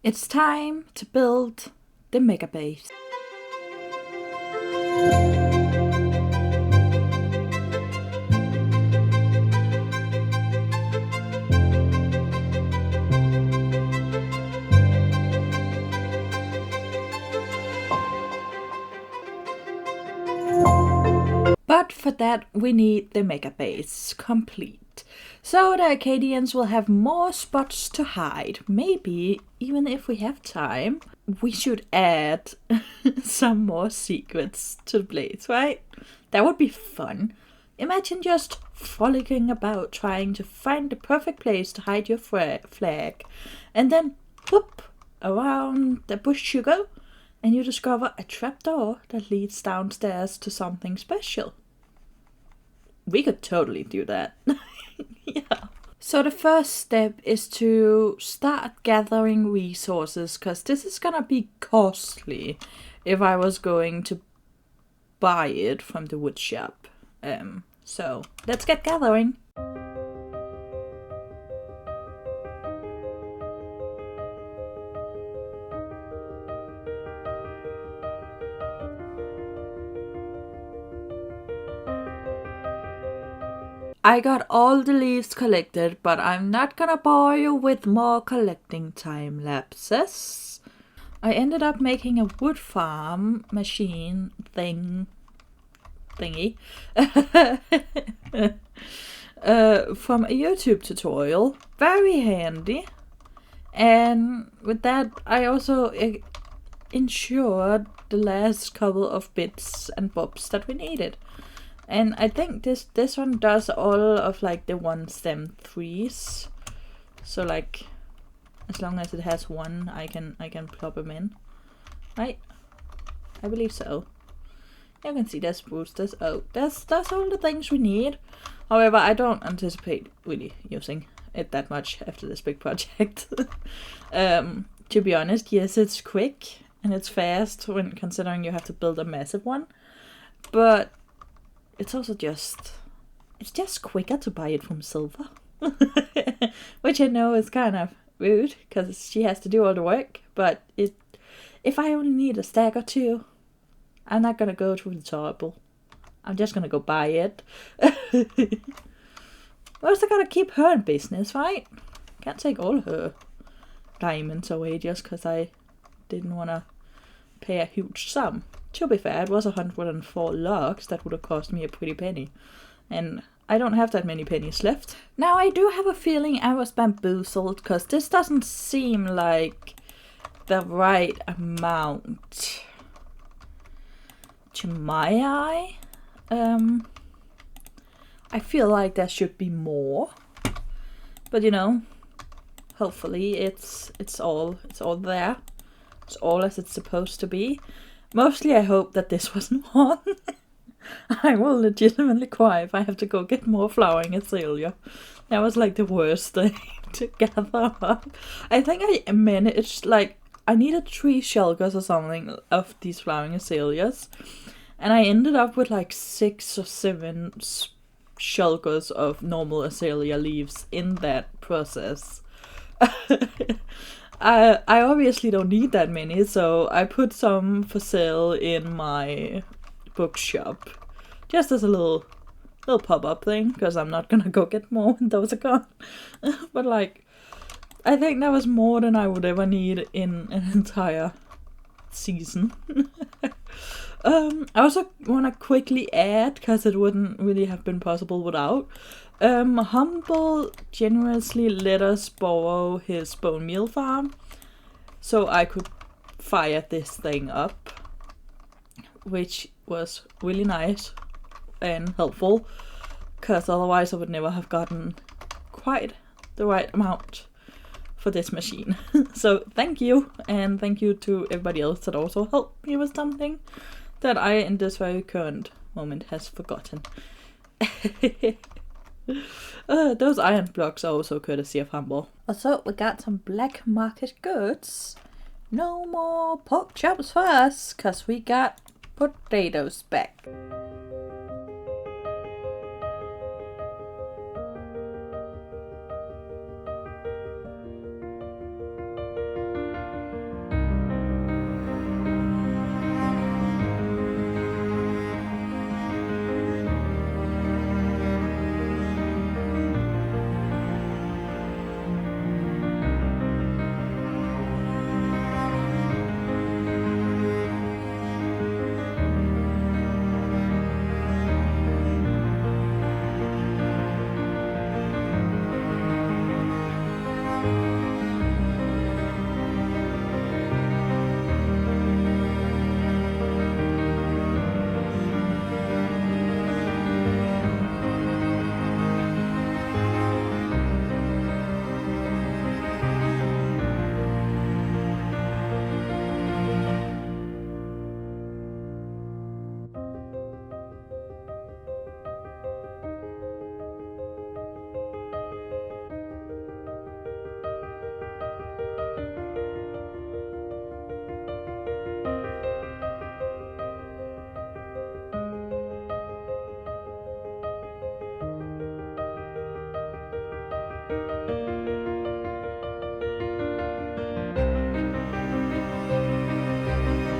It's time to build the mega base. But for that we need the mega base complete. So the Arcadians will have more spots to hide. Maybe, even if we have time, we should add some more secrets to the place, right? That would be fun. Imagine just frolicking about trying to find the perfect place to hide your flag. And then, whoop, around the bush you go, and you discover a trapdoor that leads downstairs to something special. We could totally do that. Yeah. So the first step is to start gathering resources, because this is gonna be costly if I was going to buy it from the wood shop. So let's get gathering. I got all the leaves collected, but I'm not gonna bore you with more collecting time lapses. I ended up making a wood farm machine thingy from a YouTube tutorial. Very handy. And with that, I also ensured the last couple of bits and bobs that we needed. And I think this one does all of like the one stem trees. So like, as long as it has one, I can plop them in, right? I believe so. You can see there's spruce, there's oak, that's all the things we need. However, I don't anticipate really using it that much after this big project. To be honest, yes, it's quick and it's fast when considering you have to build a massive one, but it's also just quicker to buy it from Silver. Which I know is kind of rude, because she has to do all the work, but if I only need a stack or two, I'm not gonna go through the trouble. I'm just gonna go buy it. We're also gonna keep her in business, right? Can't take all her diamonds away just because I didn't want to pay a huge sum. To be fair, it was 104 logs that would have cost me a pretty penny. And I don't have that many pennies left. Now, I do have a feeling I was bamboozled, because this doesn't seem like the right amount to my eye. I feel like there should be more. But you know, hopefully it's all there. It's all as it's supposed to be. Mostly I hope that this wasn't one. I will legitimately cry if I have to go get more flowering azalea. That was like the worst thing to gather up. I think I managed, like, I needed 3 shulkers or something of these flowering azaleas. And I ended up with like 6 or 7 shulkers of normal azalea leaves in that process. I obviously don't need that many, so I put some for sale in my bookshop, just as a little pop-up thing, because I'm not gonna go get more when those are gone. But like, I think that was more than I would ever need in an entire season. I also want to quickly add, because it wouldn't really have been possible without, Humble generously let us borrow his bone meal farm, so I could fire this thing up, which was really nice and helpful, because otherwise I would never have gotten quite the right amount for this machine. So thank you, and thank you to everybody else that also helped me with something that I in this very current moment has forgotten. Those iron blocks are also courtesy of Humble. Also, we got some black market goods. No more pork chops for us, cause we got potatoes back.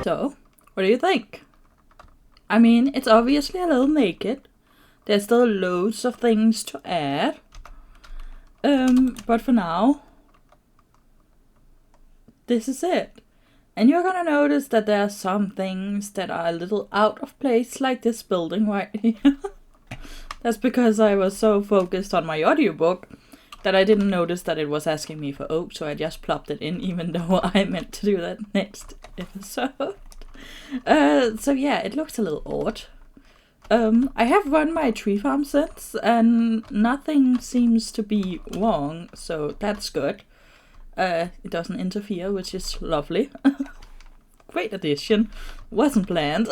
So, what do you think? I mean, it's obviously a little naked. There's still loads of things to add. But for now, this is it. And you're gonna notice that there are some things that are a little out of place, like this building right here. That's because I was so focused on my audiobook that I didn't notice that it was asking me for oak, so I just plopped it in, even though I meant to do that next episode. So yeah, it looks a little odd. I have run my tree farm since, and nothing seems to be wrong, so that's good. It doesn't interfere, which is lovely. Great addition. Wasn't planned.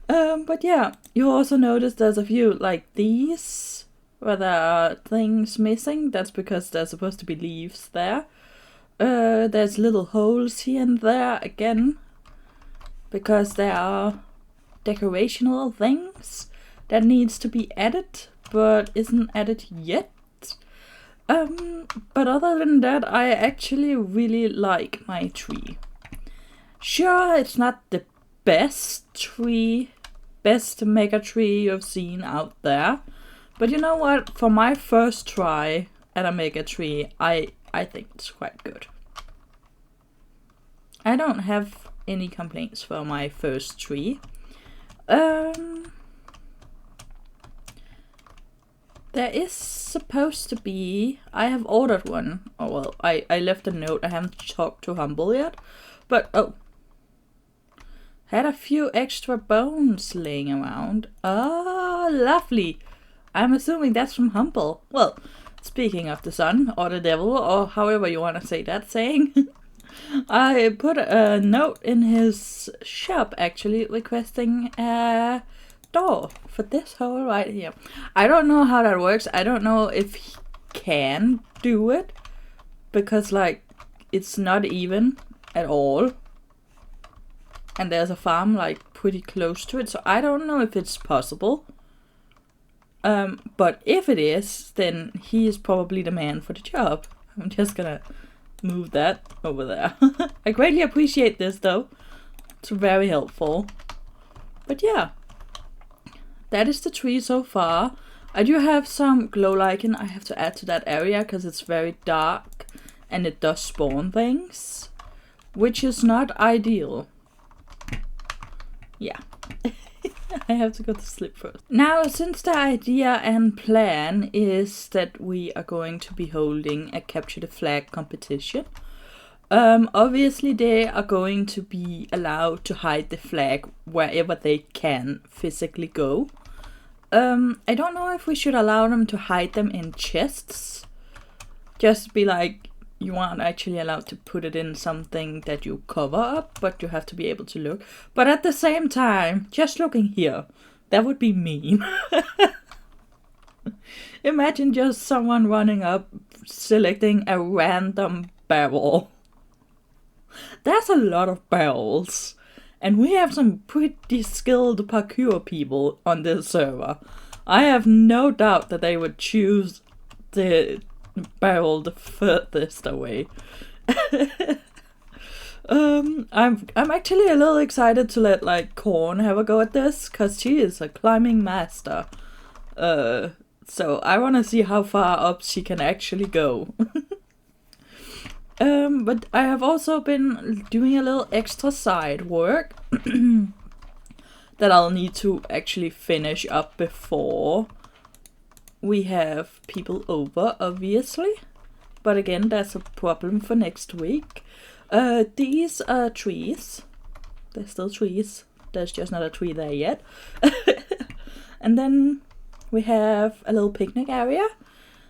But yeah, you also notice there's a few like these where there are things missing. That's because there's supposed to be leaves there. There's little holes here and there again, because there are decorational things that needs to be added, but isn't added yet. But other than that, I actually really like my tree. Sure, it's not the best tree, best mega tree you've seen out there, but you know what? For my first try at a mega tree, I think it's quite good. I don't have any complaints for my first tree. There is supposed to be, I have ordered one. Oh well, I left a note. I haven't talked to Humble yet, but oh, had a few extra bones laying around. Oh, lovely. I'm assuming that's from Humble. Well, speaking of the sun or the devil, or however you want to say that saying, I put a note in his shop actually requesting a door for this hole right here. I don't know how that works. I don't know if he can do it, because like it's not even at all, and there's a farm like pretty close to it, so I don't know if it's possible. But if it is, then he is probably the man for the job. I'm just gonna move that over there. I greatly appreciate this though. It's very helpful. But yeah, that is the tree so far. I do have some glow lichen I have to add to that area because it's very dark and it does spawn things, which is not ideal. Yeah. I have to go to sleep first. Now, since the idea and plan is that we are going to be holding a capture the flag competition, obviously they are going to be allowed to hide the flag wherever they can physically go. I don't know if we should allow them to hide them in chests. Just be like, you aren't actually allowed to put it in something that you cover up, but you have to be able to look. But at the same time, just looking here, that would be mean. Imagine just someone running up, selecting a random barrel. That's a lot of barrels. And we have some pretty skilled parkour people on this server. I have no doubt that they would choose the barrel the furthest away. I'm actually a little excited to let like Corn have a go at this, because she is a climbing master. So I want to see how far up she can actually go. But I have also been doing a little extra side work that I'll need to actually finish up before we have people over, obviously. But again, that's a problem for next week. These are trees. They're still trees. There's just not a tree there yet. And then we have a little picnic area.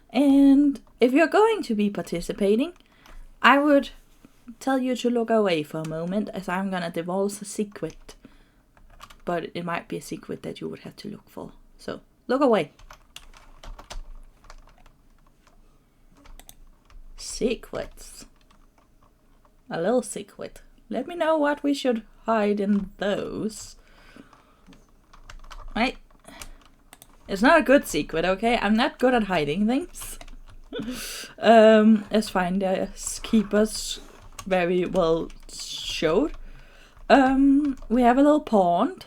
And if you're going to be participating, I would tell you to look away for a moment, as I'm gonna divulge a secret. But it might be a secret that you would have to look for. So, look away. Secrets. A little secret. Let me know what we should hide in those. Right? It's not a good secret, okay? I'm not good at hiding things. As finders keepers very well showed. We have a little pond,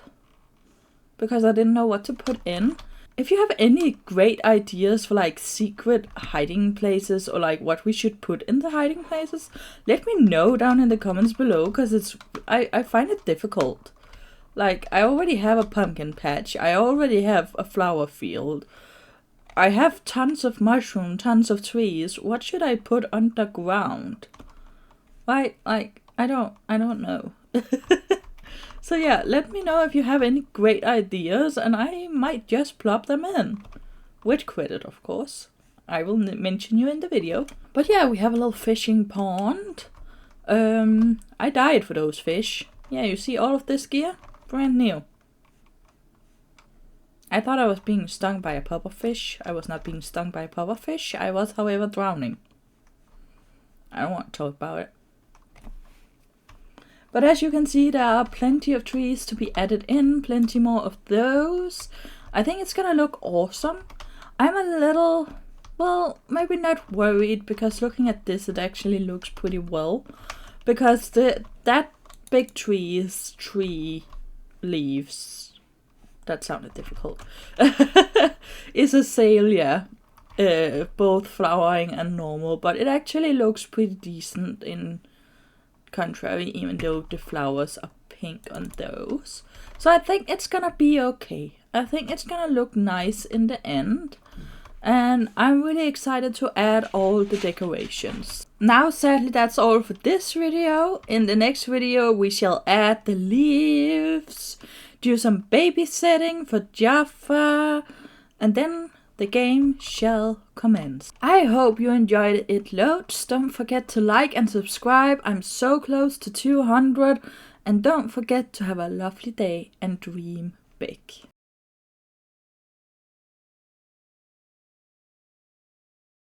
because I didn't know what to put in. If you have any great ideas for like secret hiding places, or like what we should put in the hiding places, let me know down in the comments below, because I find it difficult. Like, I already have a pumpkin patch, I already have a flower field, I have tons of mushroom, tons of trees. What should I put underground? Right, like, I don't know. So yeah, let me know if you have any great ideas, and I might just plop them in. With credit, of course. I will mention you in the video. But yeah, we have a little fishing pond. I died for those fish. Yeah, you see all of this gear? Brand new. I thought I was being stung by a pufferfish. I was not being stung by a pufferfish. I was, however, drowning. I don't want to talk about it. But as you can see, there are plenty of trees to be added in, plenty more of those. I think it's gonna look awesome. I'm a little, well, maybe not worried, because looking at this, it actually looks pretty well. Because that big tree leaves, that sounded difficult, is azalea, both flowering and normal, but it actually looks pretty decent in contrary, even though the flowers are pink on those. So I think it's gonna be okay. I think it's gonna look nice in the end. And I'm really excited to add all the decorations. Now, sadly, that's all for this video. In the next video, we shall add the leaves, do some babysitting for Jaffa, and then the game shall commence. I hope you enjoyed it loads. Don't forget to like and subscribe. I'm so close to 200. And don't forget to have a lovely day and dream big.